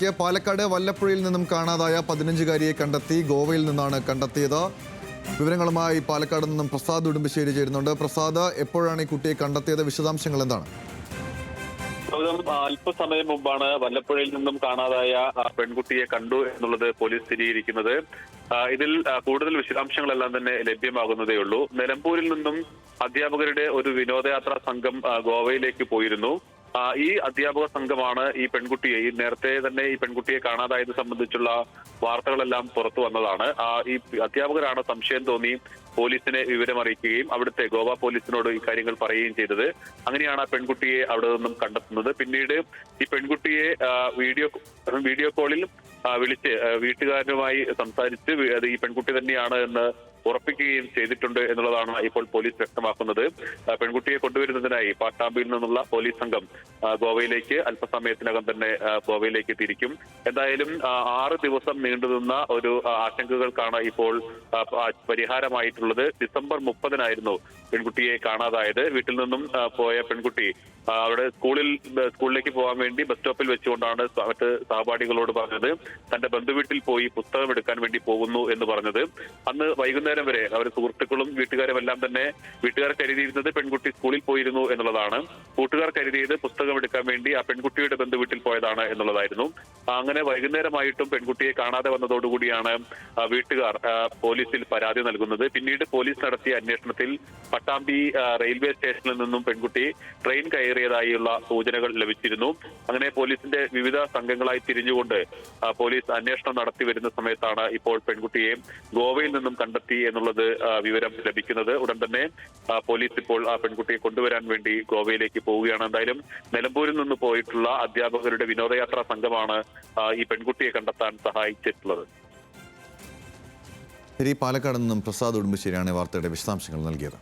പാലക്കാട് വല്ലപ്പുഴയിൽ നിന്നും കാണാതായ 15-കാരിയെ കണ്ടെത്തി. ഗോവയിൽ നിന്നാണ് കണ്ടെത്തിയത്. വിവരങ്ങളുമായി പാലക്കാട് നിന്നും പ്രസാദ് ഉടുമ്പശ്ശേരി ചേരുന്നുണ്ട്. പ്രസാദ്, എപ്പോഴാണ് ഈ കുട്ടിയെ കണ്ടെത്തിയത്? വിശദാംശങ്ങൾ എന്താണ്? അല്പസമയം മുമ്പാണ് വല്ലപ്പുഴയിൽ നിന്നും കാണാതായ പെൺകുട്ടിയെ കണ്ടു എന്നുള്ളത് പോലീസ് സ്ഥിരീകരിക്കുന്നത്. ഇതിൽ കൂടുതൽ വിശദാംശങ്ങളെല്ലാം തന്നെ ലഭ്യമാകുന്നതേ ഉള്ളൂ. നിലമ്പൂരിൽ നിന്നും അധ്യാപകരുടെ ഒരു വിനോദയാത്രാ സംഘം ഗോവയിലേക്ക് പോയിരുന്നു. ഈ അധ്യാപക സംഘമാണ് ഈ പെൺകുട്ടിയെ നേരത്തെ തന്നെ ഈ പെൺകുട്ടിയെ കാണാതായത് സംബന്ധിച്ചുള്ള വാർത്തകളെല്ലാം പുറത്തു വന്നതാണ്. ഈ അധ്യാപകരാണ് സംശയം തോന്നി പോലീസിനെ വിവരമറിയിക്കുകയും അവിടുത്തെ ഗോവ പോലീസിനോട് ഈ കാര്യങ്ങൾ പറയുകയും ചെയ്തത്. അങ്ങനെയാണ് ആ പെൺകുട്ടിയെ അവിടെ നിന്നും കണ്ടെത്തുന്നത്. പിന്നീട് ഈ പെൺകുട്ടിയെ വീഡിയോ കോളിൽ വിളിച്ച് വീട്ടുകാരുമായി സംസാരിച്ച് ഈ പെൺകുട്ടി തന്നെയാണ് എന്ന് ഉറപ്പിക്കുകയും ചെയ്തിട്ടുണ്ട് എന്നുള്ളതാണ് ഇപ്പോൾ പോലീസ് വ്യക്തമാക്കുന്നത്. പെൺകുട്ടിയെ കൊണ്ടുവരുന്നതിനായി പട്ടാമ്പിയിൽ നിന്നുള്ള പോലീസ് സംഘം ഗോവയിലേക്ക് അല്പസമയത്തിനകം തന്നെ ഗോവയിലേക്ക് തിരിക്കും. എന്തായാലും 6 ദിവസം നീണ്ടുനിന്ന ഒരു ആശങ്കകൾക്കാണ് ഇപ്പോൾ പരിഹാരമായിട്ടുള്ളത്. ഡിസംബർ 30-നായിരുന്നു പെൺകുട്ടിയെ കാണാതായത്. വീട്ടിൽ നിന്നും പോയ പെൺകുട്ടി അവിടെ സ്കൂളിലേക്ക് പോകാൻ വേണ്ടി ബസ് സ്റ്റോപ്പിൽ വെച്ചുകൊണ്ടാണ് മറ്റ് സഹപാഠികളോട് പറഞ്ഞത് തന്റെ ബന്ധുവീട്ടിൽ പോയി പുസ്തകം എടുക്കാൻ വേണ്ടി പോകുന്നു എന്ന് പറഞ്ഞത്. അന്ന് വൈകുന്നേരം വരെ അവർ സുഹൃത്തുക്കളും വീട്ടുകാരും എല്ലാം തന്നെ വീട്ടുകാർ കരുതിയിരുന്നത് പെൺകുട്ടി സ്കൂളിൽ പോയിരുന്നു എന്നുള്ളതാണ്. കൂട്ടുകാർ കരുതിയത് പുസ്തകം എടുക്കാൻ വേണ്ടി ആ പെൺകുട്ടിയുടെ ബന്ധുവീട്ടിൽ പോയതാണ് എന്നുള്ളതായിരുന്നു. അങ്ങനെ വൈകുന്നേരമായിട്ടും പെൺകുട്ടിയെ കാണാതെ വന്നതോടുകൂടിയാണ് വീട്ടുകാർ പോലീസിൽ പരാതി നൽകുന്നത്. പിന്നീട് പോലീസ് നടത്തിയ അന്വേഷണത്തിൽ പട്ടാമ്പി റെയിൽവേ സ്റ്റേഷനിൽ നിന്നും പെൺകുട്ടി ട്രെയിൻ കയറിയതായുള്ള സൂചനകൾ ലഭിച്ചിരുന്നു. അങ്ങനെ പോലീസിന്റെ വിവിധ സംഘങ്ങളായി തിരിഞ്ഞുകൊണ്ട് പോലീസ് അന്വേഷണം നടത്തി വരുന്ന സമയത്താണ് ഇപ്പോൾ പെൺകുട്ടിയെ ഗോവയിൽ നിന്നും കണ്ടെത്തി എന്നുള്ളത് വിവരം ലഭിക്കുന്നത്. ഉടൻ തന്നെ പോലീസ് ഇപ്പോൾ ആ പെൺകുട്ടിയെ കൊണ്ടുവരാൻ വേണ്ടി ഗോവയിലേക്ക് പോവുകയാണ്. എന്തായാലും നിലമ്പൂരിൽ നിന്ന് പോയിട്ടുള്ള അധ്യാപകരുടെ വിനോദയാത്രാ സംഘമാണ് ഈ പെൺകുട്ടിയെ കണ്ടെത്താൻ സഹായിച്ചിട്ടുള്ളത്. പാലക്കാട് നിന്നും പ്രസാദ് ഉടുമ്പശ്ശേരിയാണ് വാർത്തയുടെ വിശദാംശങ്ങൾ നൽകിയത്.